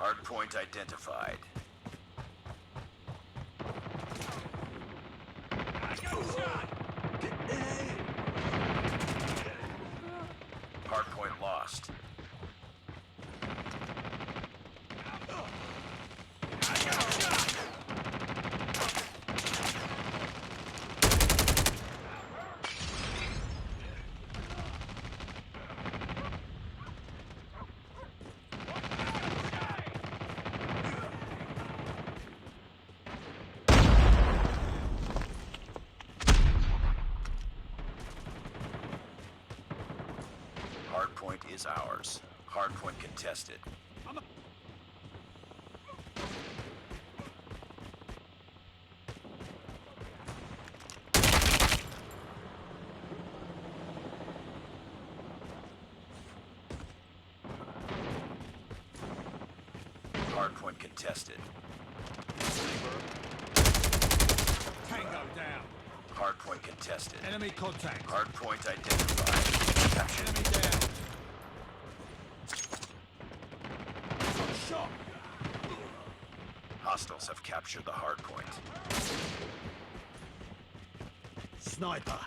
Hardpoint identified. I got shot! Hardpoint lost. I got shot! Hardpoint is ours. Hardpoint contested. Hardpoint contested. Tango down. Hardpoint contested. Enemy contact. Hardpoint identified. Capture Enemy down. Shot. Hostiles have captured the hardpoint. Sniper.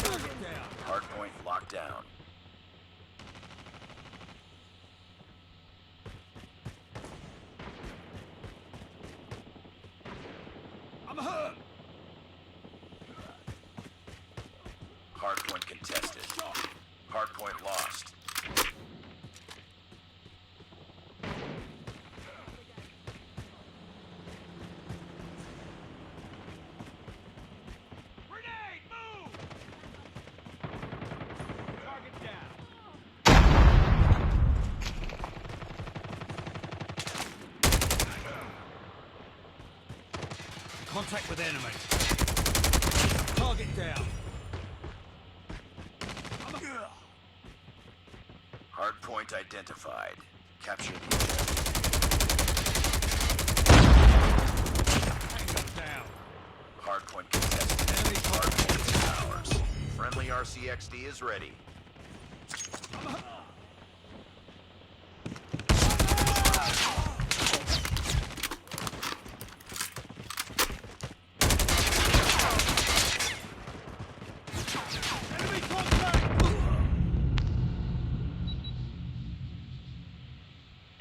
Target down. Hardpoint locked down. I'm hurt. Hardpoint contested. Hardpoint lost. Grenade, move! Target down. Contact with enemy. Target down. Hardpoint identified. Capture the objective. Tango down. Hardpoint contested. Enemy Hardpoint is ours. Friendly RCXD is ready. Enemy contact!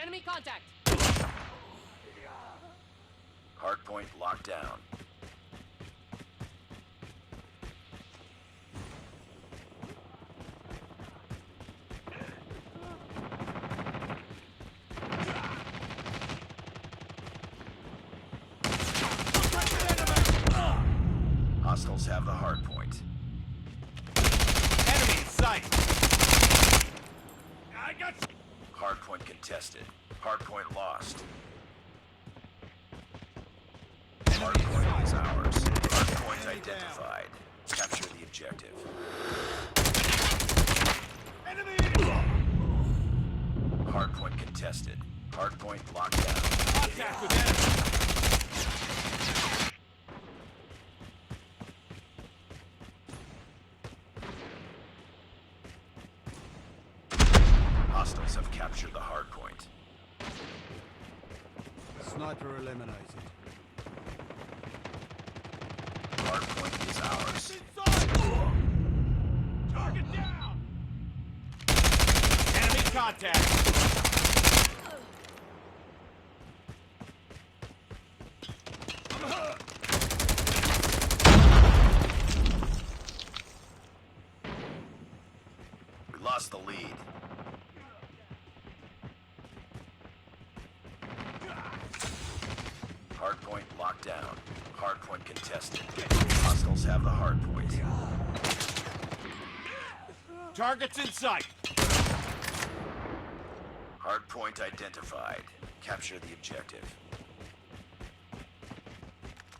Enemy contact! Hardpoint locked down. Contact with enemy! Hostiles have the hardpoint. Enemy in sight! I got... Hardpoint contested. Hardpoint lost. Hardpoint is ours. Hardpoint Enemy down. identified. Capture the objective. Enemy! Hardpoint contested. Hardpoint locked down. Contact with enemy! Hostiles have captured the hardpoint. Sniper eliminated. Hardpoint is ours. Inside! Target down! Enemy contact! I'm hurt! We lost the lead. Hardpoint locked down. Hardpoint contested. Hostiles have the hardpoint. Target's in sight! Hardpoint identified. Capture the objective.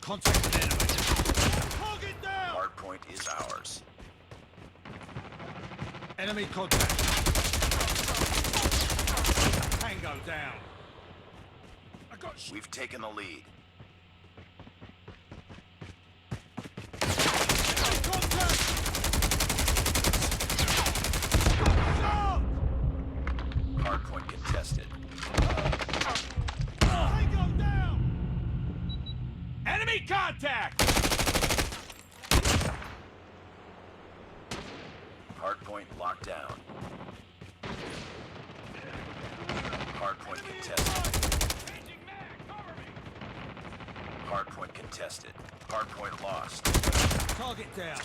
Contact with enemy! Target down! Hardpoint is ours. Enemy contact! Tango down! I got We've taken the lead. enemy contact! Enemy contact! Hardpoint locked down. Hardpoint contested. Changing mag, cover me! Hardpoint contested. Hardpoint lost. Target down.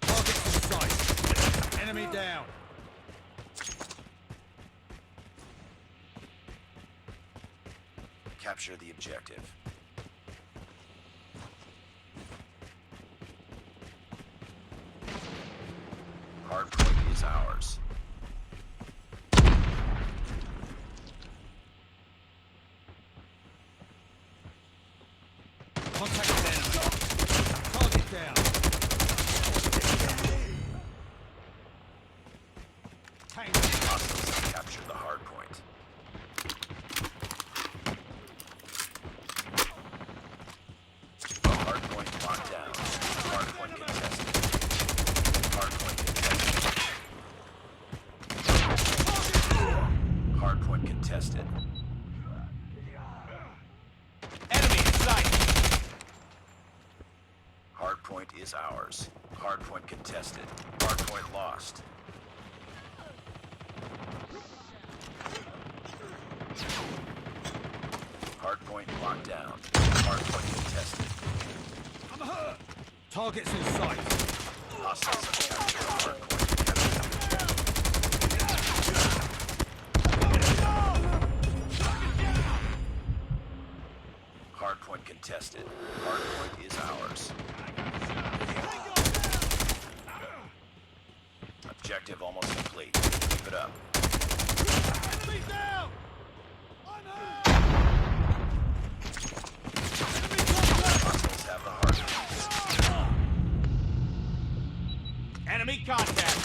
Target in sight. Enemy down. Capture the objective. Hardpoint is ours. Contact with enemy. Target down. Tango. Hostiles have captured the hardpoint. Hardpoint locked down. Hardpoint contested. Hardpoint contested. Hardpoint contested. Enemy in sight. Hardpoint is ours. Hardpoint contested. Hardpoint lost. Hardpoint locked down. Hardpoint contested. I'm hurt. Targets in sight. Hostiles have captured hardpoint. Hardpoint contested. Hardpoint is ours. Objective almost complete. Keep it up. Enemy down. I'm hurt. Hostiles have the hardpoint. Enemy contact.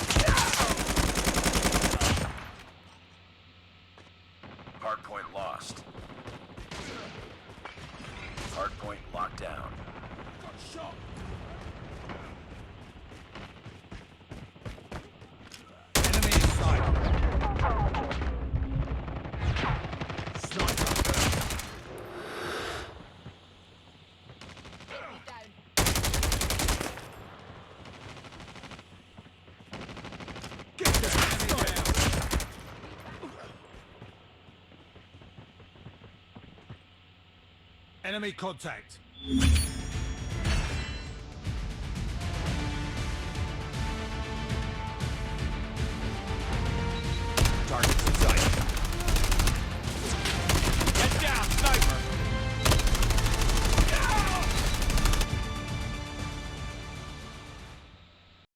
Hardpoint lost. Hardpoint locked down. Got shot. Enemy in sight. Sniper. Get there. Enemy down. Enemy contact.